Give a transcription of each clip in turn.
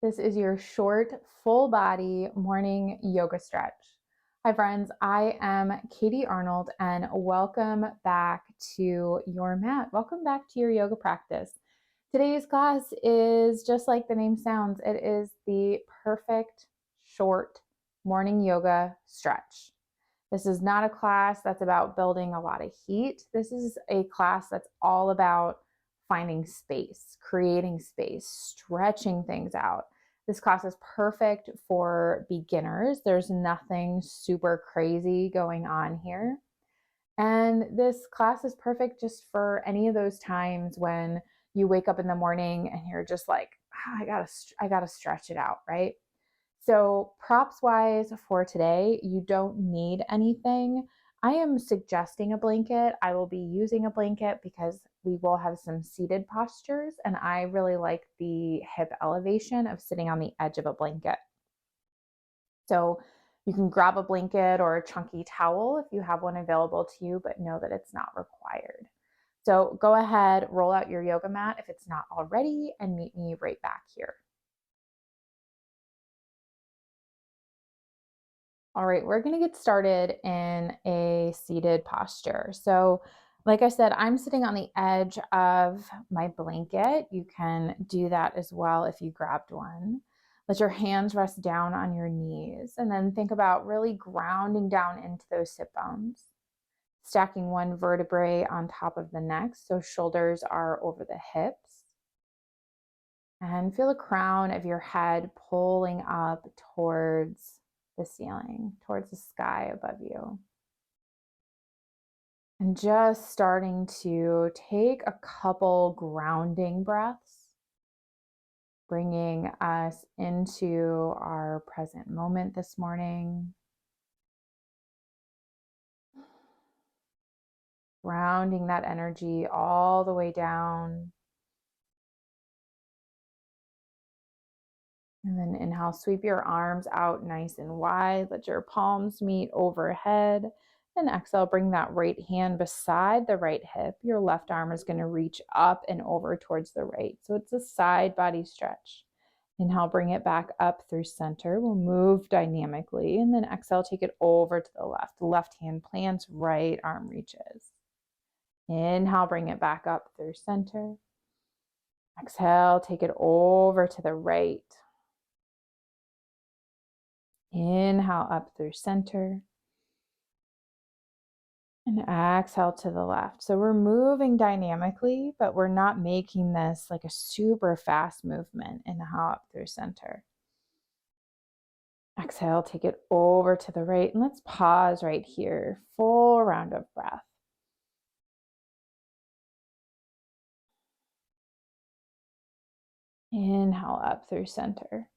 This is your short, full body morning yoga stretch. Hi, friends. I am Katie Arnold, and welcome back to your mat. Welcome back to your yoga practice. Today's class is just like the name sounds. It is the perfect short morning yoga stretch. This is not a class that's about building a lot of heat. This is a class that's all about finding space, creating space, stretching things out. This class is perfect for beginners. There's nothing super crazy going on here. And this class is perfect just for any of those times when you wake up in the morning and you're just like, I gotta stretch it out, right? So props wise for today, you don't need anything. I am suggesting a blanket. I will be using a blanket because we will have some seated postures, and I really like the hip elevation of sitting on the edge of a blanket. So you can grab a blanket or a chunky towel if you have one available to you, but know that it's not required. So go ahead, roll out your yoga mat if it's not already, and meet me right back here. All right, we're going to get started in a seated posture. So, like I said, I'm sitting on the edge of my blanket. You can do that as well if you grabbed one. Let your hands rest down on your knees, and then think about really grounding down into those sit bones. Stacking one vertebrae on top of the next, so shoulders are over the hips. And feel the crown of your head pulling up towards the ceiling, towards the sky above you. And just starting to take a couple grounding breaths, bringing us into our present moment this morning. Grounding that energy all the way down. And then inhale, sweep your arms out nice and wide. Let your palms meet overhead. And exhale, bring that right hand beside the right hip. Your left arm is going to reach up and over towards the right. So it's a side body stretch. Inhale, bring it back up through center. We'll move dynamically. And then exhale, take it over to the left. Left hand plants, right arm reaches. Inhale, bring it back up through center. Exhale, take it over to the right. Inhale up through center. And exhale to the left. So we're moving dynamically, but we're not making this like a super fast movement. Inhale up through center. Exhale, take it over to the right. And let's pause right here. Full round of breath. Inhale up through center.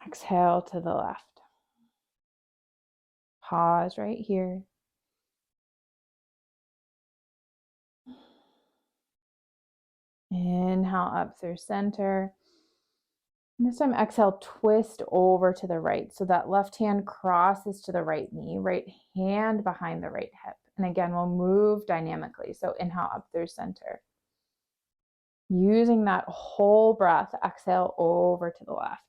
Exhale to the left. Pause right here. Inhale up through center. And this time, exhale, twist over to the right. So that left hand crosses to the right knee, right hand behind the right hip. And again, we'll move dynamically. So inhale up through center. Using that whole breath, exhale over to the left.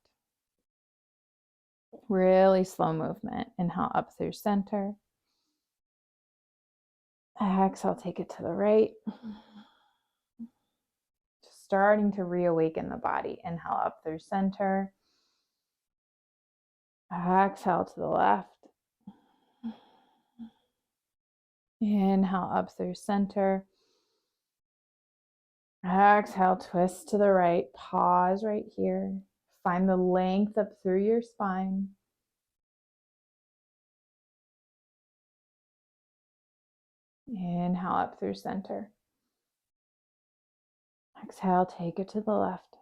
Really slow movement. Inhale up through center. Exhale, take it to the right. Just starting to reawaken the body. Inhale up through center. Exhale to the left. Inhale up through center. Exhale, twist to the right. Pause right here. Find the length up through your spine. Inhale up through center. Exhale, take it to the left.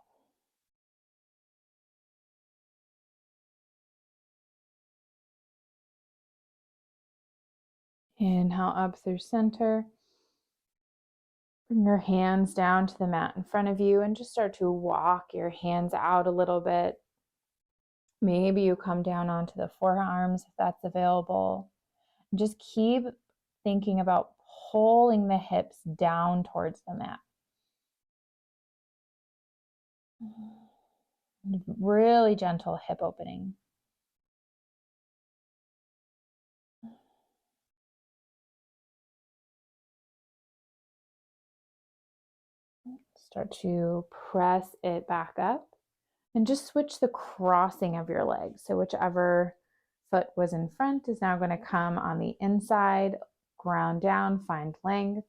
Inhale up through center. Bring your hands down to the mat in front of you and just start to walk your hands out a little bit. Maybe you come down onto the forearms if that's available. Just keep thinking about pulling the hips down towards the mat. Really gentle hip opening. Start to press it back up and just switch the crossing of your legs. So whichever foot was in front is now going to come on the inside, ground down, find length,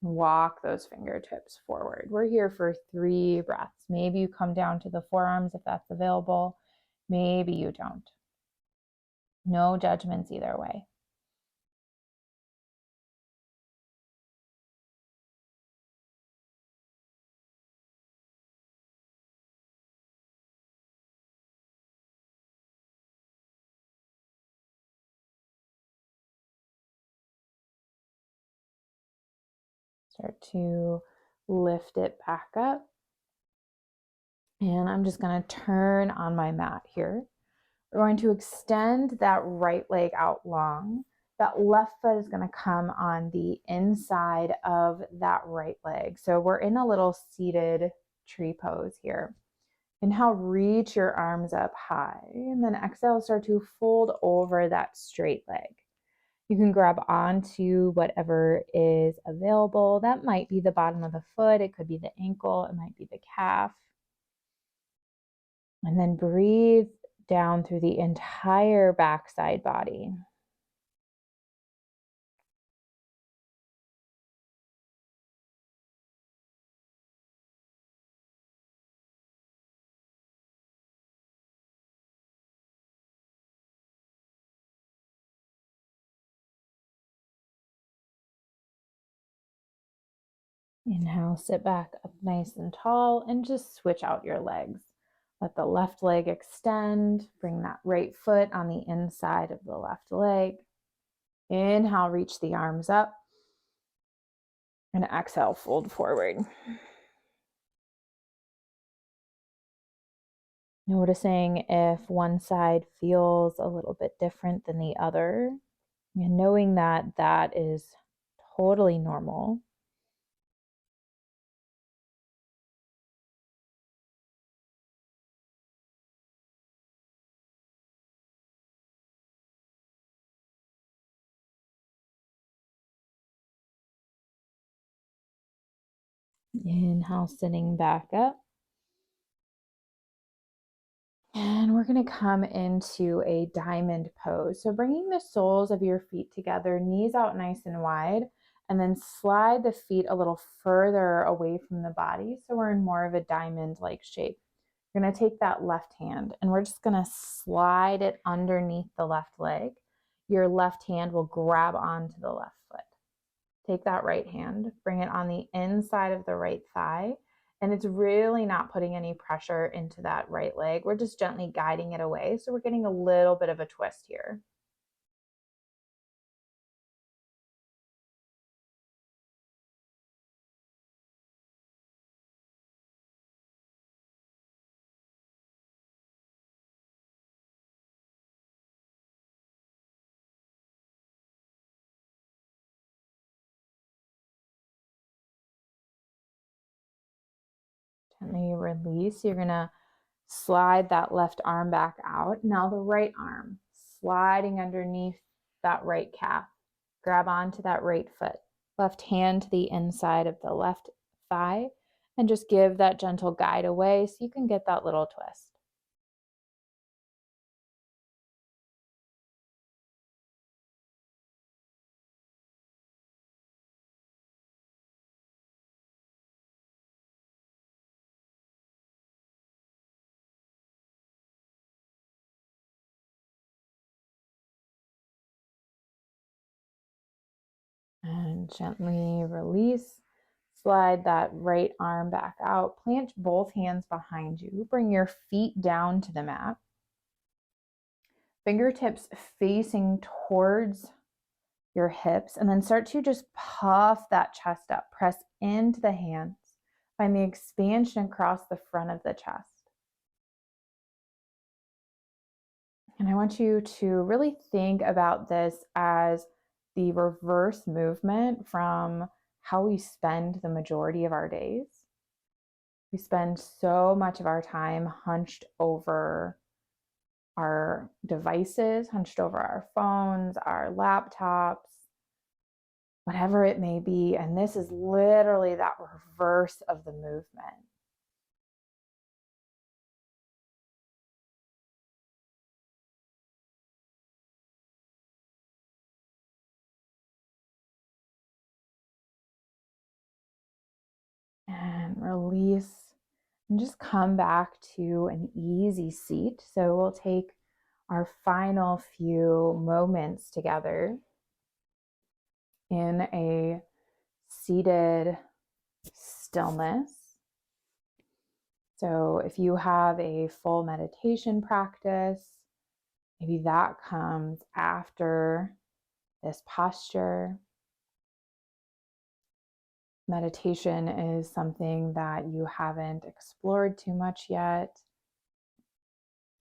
and walk those fingertips forward. We're here for 3 breaths. Maybe you come down to the forearms if that's available. Maybe you don't. No judgments either way. Start to lift it back up. And I'm just going to turn on my mat here. We're going to extend that right leg out long. That left foot is going to come on the inside of that right leg. So we're in a little seated tree pose here. Inhale, reach your arms up high, and then exhale, start to fold over that straight leg. You can grab onto whatever is available. That might be the bottom of the foot, it could be the ankle, it might be the calf. And then breathe down through the entire backside body. Inhale, sit back up nice and tall and just switch out your legs. Let the left leg extend. Bring that right foot on the inside of the left leg. Inhale, reach the arms up. And exhale, fold forward. Noticing if one side feels a little bit different than the other, and knowing that that is totally normal. Inhale, sitting back up. And we're going to come into a diamond pose. So bringing the soles of your feet together, knees out nice and wide, and then slide the feet a little further away from the body. So we're in more of a diamond-like shape. You're going to take that left hand and we're just going to slide it underneath the left leg. Your left hand will grab onto the left foot. Take that right hand, bring it on the inside of the right thigh. And it's really not putting any pressure into that right leg. We're just gently guiding it away. So we're getting a little bit of a twist here. Gently release. You're going to slide that left arm back out. Now the right arm, sliding underneath that right calf. Grab onto that right foot. Left hand to the inside of the left thigh. And just give that gentle guide away so you can get that little twist. And gently release. Slide that right arm back out. Plant both hands behind you. Bring your feet down to the mat. Fingertips facing towards your hips, and then start to just puff that chest up. Press into the hands. Find the expansion across the front of the chest. And I want you to really think about this as the reverse movement from how we spend the majority of our days. We spend so much of our time hunched over our devices, hunched over our phones, our laptops, whatever it may be. And this is literally that reverse of the movement. And release and just come back to an easy seat. So we'll take our final few moments together in a seated stillness. So if you have a full meditation practice, maybe that comes after this posture. Meditation is something that you haven't explored too much yet.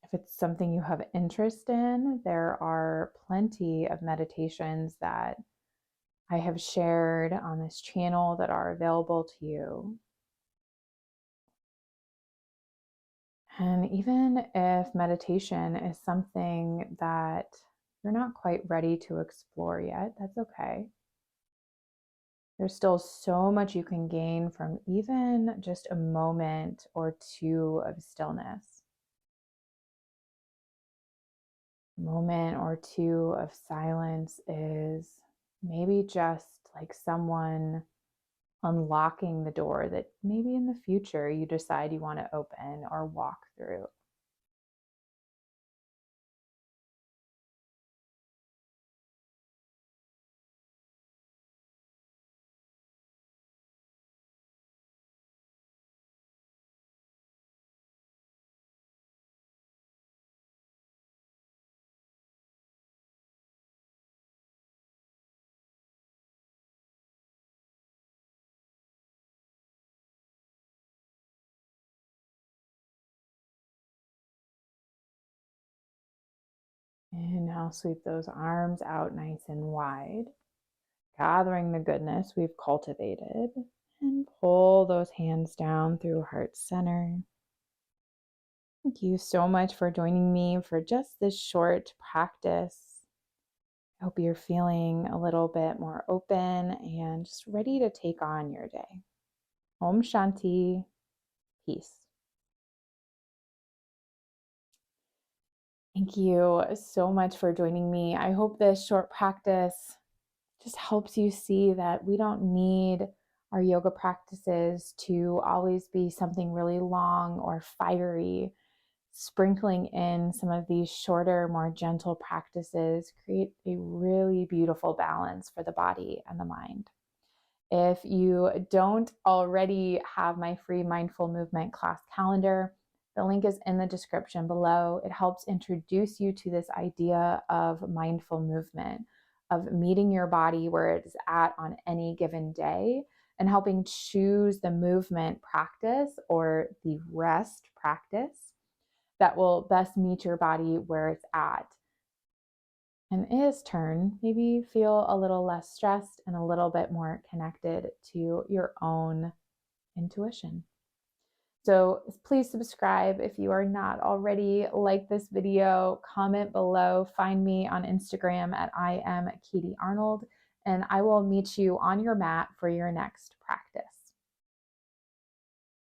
If it's something you have interest in, there are plenty of meditations that I have shared on this channel that are available to you. And even if meditation is something that you're not quite ready to explore yet, that's okay. There's still so much you can gain from even just a moment or two of stillness. A moment or two of silence is maybe just like someone unlocking the door that maybe in the future you decide you want to open or walk through. And now sweep those arms out nice and wide, gathering the goodness we've cultivated, and pull those hands down through heart center. Thank you so much for joining me for just this short practice. I hope you're feeling a little bit more open and just ready to take on your day. Om Shanti, peace. Thank you so much for joining me. I hope this short practice just helps you see that we don't need our yoga practices to always be something really long or fiery. Sprinkling in some of these shorter, more gentle practices create a really beautiful balance for the body and the mind. If you don't already have my free mindful movement class calendar, the link is in the description below. It helps introduce you to this idea of mindful movement, of meeting your body where it is at on any given day and helping choose the movement practice or the rest practice that will best meet your body where it's at. And in its turn, maybe feel a little less stressed and a little bit more connected to your own intuition. So please subscribe if you are not already. Like this video, comment below, find me on Instagram at I am Katie Arnold, and I will meet you on your mat for your next practice.